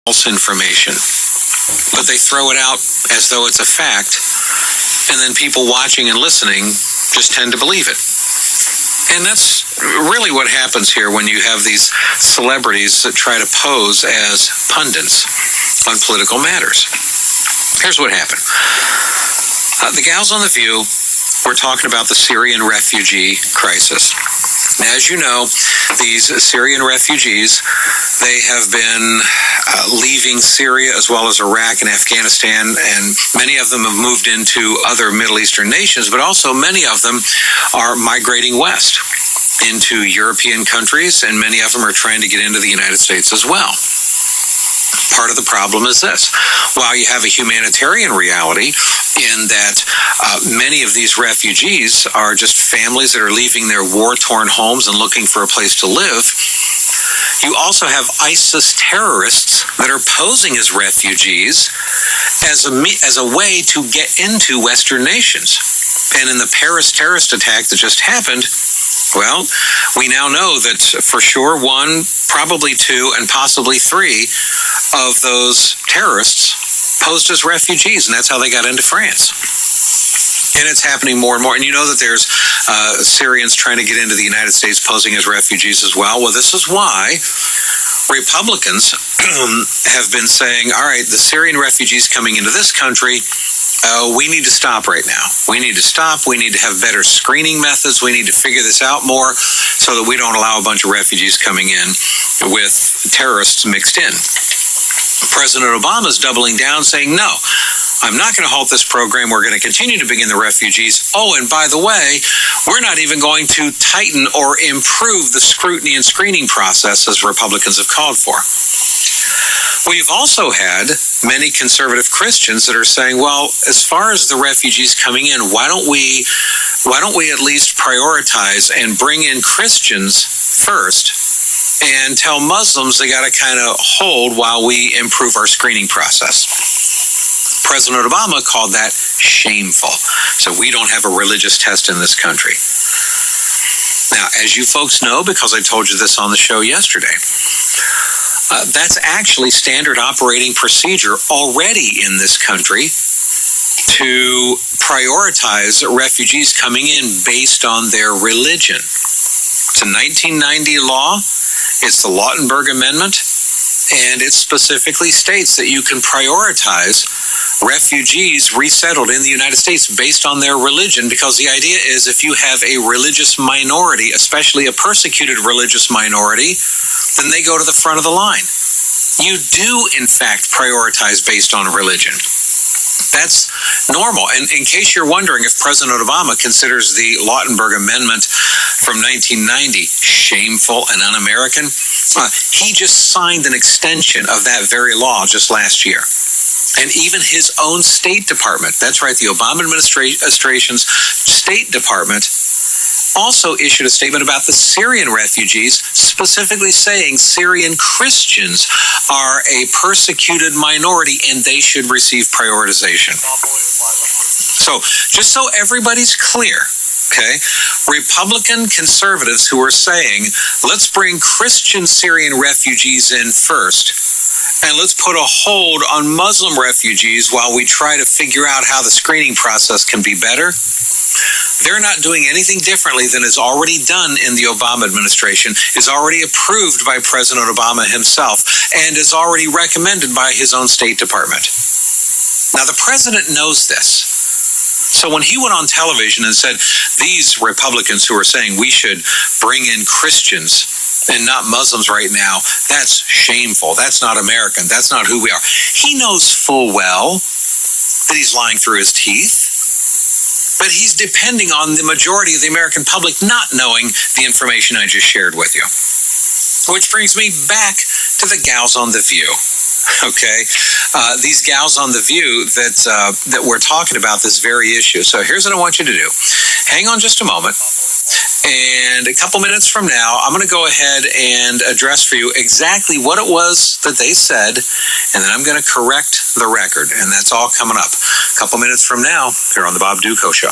false information, but they throw it out as though it's a fact, and then people watching and listening just tend to believe it. And that's really what happens here when you have these celebrities that try to pose as pundits on political matters. Here's what happened. The gals on The View were talking about the Syrian refugee crisis. As you know, these Syrian refugees, they have been leaving Syria as well as Iraq and Afghanistan, and many of them have moved into other Middle Eastern nations, but also many of them are migrating west into European countries, and many of them are trying to get into the United States as well. Part of the problem is this. While you have a humanitarian reality in that many of these refugees are just families that are leaving their war-torn homes and looking for a place to live, you also have ISIS terrorists that are posing as refugees as a way to get into Western nations. And in the Paris terrorist attack that just happened, well, we now know that for sure one, probably two, and possibly three of those terrorists posed as refugees, and that's how they got into France. And it's happening more and more. And you know that there's Syrians trying to get into the United States posing as refugees as well. Well, this is why Republicans have been saying, all right, the Syrian refugees coming into this country, we need to stop right now. We need to stop. We need to have better screening methods. We need to figure this out more so that we don't allow a bunch of refugees coming in with terrorists mixed in. President Obama is doubling down, saying, no, I'm not going to halt this program. We're going to continue to bring in the refugees. Oh, and by the way, we're not even going to tighten or improve the scrutiny and screening process as Republicans have called for. We've also had many conservative Christians that are saying, well, as far as the refugees coming in, why don't we at least prioritize and bring in Christians first and tell Muslims they got to kind of hold while we improve our screening process? President Obama called that shameful. So we don't have a religious test in this country. Now, as you folks know, because I told you this on the show yesterday, that's actually standard operating procedure already in this country to prioritize refugees coming in based on their religion. It's a 1990 law. It's the Lawtenburg Admendment, and it specifically states that you can prioritize refugees resettled in the United States based on their religion, because the idea is if you have a religious minority, especially a persecuted religious minority, then they go to the front of the line. You do, in fact, prioritize based on religion. That's normal. And in case you're wondering if President Obama considers the Lawtenburg Amendment from 1990 shameful and un-American, he just signed an extension of that very law just last year. And even his own State Department, that's right, the Obama administration's State Department, also issued a statement about the Syrian refugees, specifically saying Syrian Christians are a persecuted minority and they should receive prioritization. So, just so everybody's clear, okay, Republican conservatives who are saying, let's bring Christian Syrian refugees in first, and let's put a hold on Muslim refugees while we try to figure out how the screening process can be better. They're not doing anything differently than is already done in the Obama administration, is already approved by President Obama himself, and is already recommended by his own State Department. Now, the president knows this. So when he went on television and said, these Republicans who are saying we should bring in Christians and not Muslims right now, that's shameful. That's not American. That's not who we are. He knows full well that he's lying through his teeth, but he's depending on the majority of the American public not knowing the information I just shared with you. Which brings me back to the gals on The View. Okay, these gals on The View that we're talking about this very issue. So here's what I want you to do. Hang on just a moment. And a couple minutes from now, I'm going to go ahead and address for you exactly what it was that they said, and then I'm going to correct the record. And that's all coming up a couple minutes from now here on the Bob Duco Show.